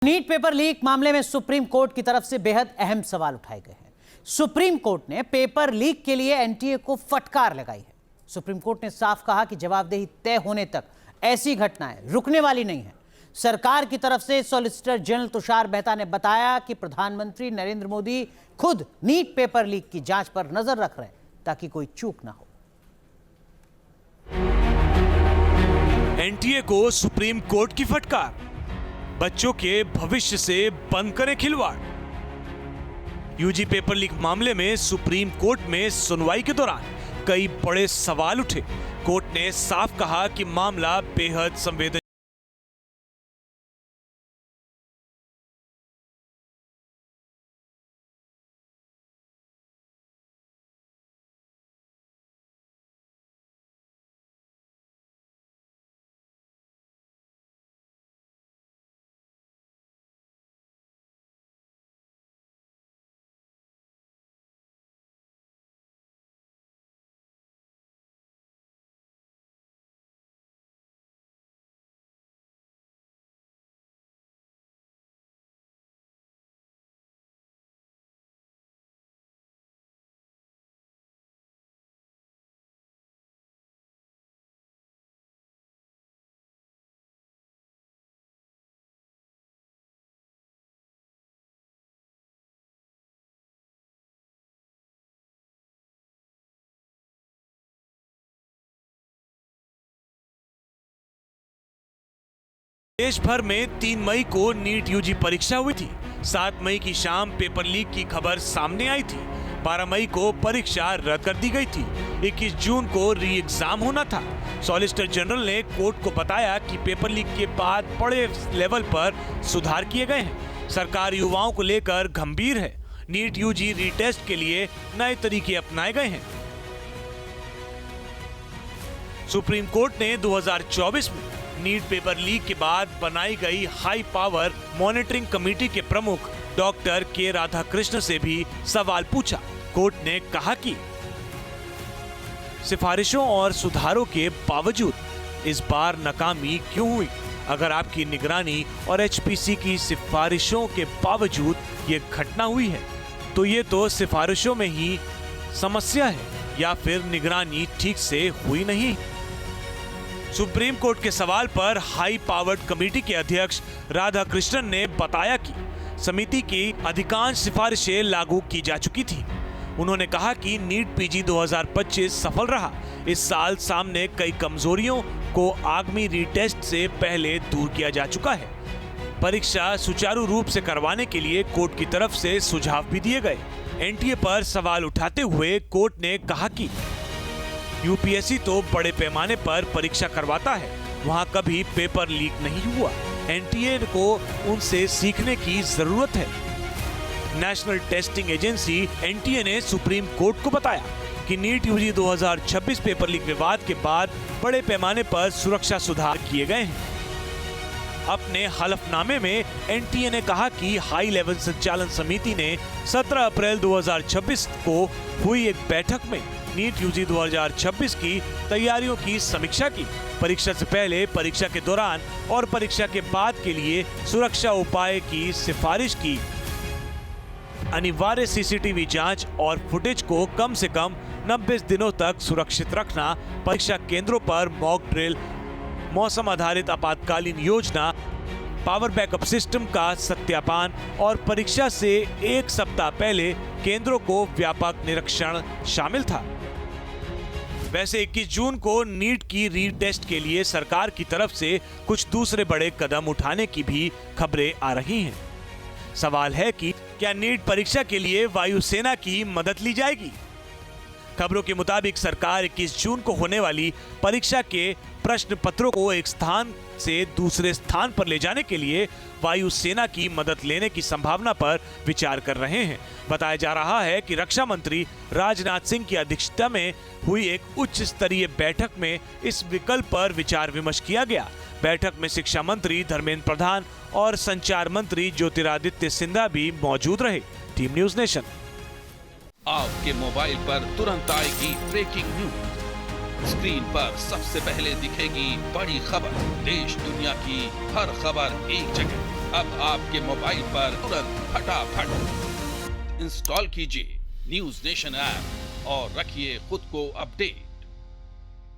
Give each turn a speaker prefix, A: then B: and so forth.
A: NEET paper leak मामले में supreme court की तरफ से बेहद अहम सवाल उठाए गए हैं। सुप्रीम कोर्ट ने पेपर लीक के लिए एनटीए को फटकार लगाई है। सुप्रीम कोर्ट ने साफ कहा कि जवाबदेही तय होने तक ऐसी घटनाएं रुकने वाली नहीं है। सरकार की तरफ से सॉलिसिटर जनरल तुषार मेहता ने बताया कि प्रधानमंत्री नरेंद्र मोदी खुद नीट पेपर लीक की जांच पर नजर रख रहे हैं ताकि कोई चूक ना हो।
B: एनटीए को सुप्रीम कोर्ट की फटकार, बच्चों के भविष्य से बंद करें खिलवाड़। यूजी पेपर लीक मामले में सुप्रीम कोर्ट में सुनवाई के दौरान कई बड़े सवाल उठे। कोर्ट ने साफ कहा कि मामला बेहद संवेदनशील देश भर में 3 मई को नीट यूजी परीक्षा हुई थी। 7 मई की शाम पेपर लीक की खबर सामने आई थी। 12 मई को परीक्षा रद्द कर दी गई थी। 21 जून को री एग्जाम होना था। सॉलिसिटर जनरल ने कोर्ट को बताया कि पेपर लीक के बाद बड़े लेवल पर सुधार किए गए हैं। सरकार युवाओं को लेकर गंभीर है। नीट यूजी रीटेस्ट के लिए नए तरीके अपनाए गए हैं। सुप्रीम कोर्ट ने 2024 में नीट पेपर लीक के बाद बनाई गई हाई पावर मॉनिटरिंग कमेटी के प्रमुख डॉक्टर के राधाकृष्ण से भी सवाल पूछा। कोर्ट ने कहा कि सिफारिशों और सुधारों के बावजूद इस बार नाकामी क्यों हुई? अगर आपकी निगरानी और एचपीसी की सिफारिशों के बावजूद ये घटना हुई है तो ये तो सिफारिशों में ही समस्या है या फिर निगरानी ठीक से हुई नहीं। सुप्रीम कोर्ट के सवाल पर हाई पावर्ड कमेटी के अध्यक्ष राधाकृष्णन ने बताया कि समिति की अधिकांश सिफारिशें लागू की जा चुकी थी। उन्होंने कहा कि नीट पीजी 2025 सफल रहा। इस साल सामने कई कमजोरियों को आगामी रीटेस्ट से पहले दूर किया जा चुका है। परीक्षा सुचारू रूप से करवाने के लिए कोर्ट की तरफ से सुझाव भी दिए गए। एनटीए पर सवाल उठाते हुए कोर्ट ने कहा कि यूपीएससी तो बड़े पैमाने पर परीक्षा करवाता है, वहां कभी पेपर लीक नहीं हुआ। एनटीए को उनसे सीखने की जरूरत है। नेशनल टेस्टिंग एजेंसी एनटीए ने सुप्रीम कोर्ट को बताया कि नीट यूजी 2026 पेपर लीक विवाद के बाद बड़े पैमाने पर सुरक्षा सुधार किए गए हैं। अपने हलफनामे में एनटीए ने कहा कि हाई लेवल संचालन समिति ने 17 अप्रैल 2026 को हुई एक बैठक में नीट यूजी 2026 की तैयारियों की समीक्षा की। परीक्षा से पहले, परीक्षा के दौरान और परीक्षा के बाद के लिए सुरक्षा उपाय की सिफारिश की। अनिवार्य सीसीटीवी जांच और फुटेज को कम से कम 90 दिनों तक सुरक्षित रखना, परीक्षा केंद्रों पर मॉक ड्रिल, मौसम आधारित आपातकालीन योजना, पावर बैकअप सिस्टम का सत्यापन और परीक्षा से 1 सप्ताह पहले केंद्रों को व्यापक निरीक्षण शामिल था। वैसे 21 जून को नीट की रीटेस्ट के लिए सरकार की तरफ से कुछ दूसरे बड़े कदम उठाने की भी खबरें आ रही हैं। सवाल है कि क्या नीट परीक्षा के लिए वायुसेना की मदद ली जाएगी? खबरों के मुताबिक सरकार 21 जून को होने वाली परीक्षा के प्रश्न पत्रों को एक स्थान से दूसरे स्थान पर ले जाने के लिए वायुसेना की मदद लेने की संभावना पर विचार कर रहे हैं। बताया जा रहा है कि रक्षा मंत्री राजनाथ सिंह की अध्यक्षता में हुई एक उच्च स्तरीय बैठक में इस विकल्प पर विचार विमर्श किया गया। बैठक में शिक्षा मंत्री धर्मेंद्र प्रधान और संचार मंत्री ज्योतिरादित्य सिंधिया भी मौजूद रहे। Team news nation.
C: आपके मोबाइल पर तुरंत आएगी ब्रेकिंग न्यूज। स्क्रीन पर सबसे पहले दिखेगी बड़ी खबर। देश दुनिया की हर खबर एक जगह। अब आपके मोबाइल पर तुरंत फटाफट इंस्टॉल कीजिए न्यूज नेशन ऐप और रखिए खुद को अपडेट।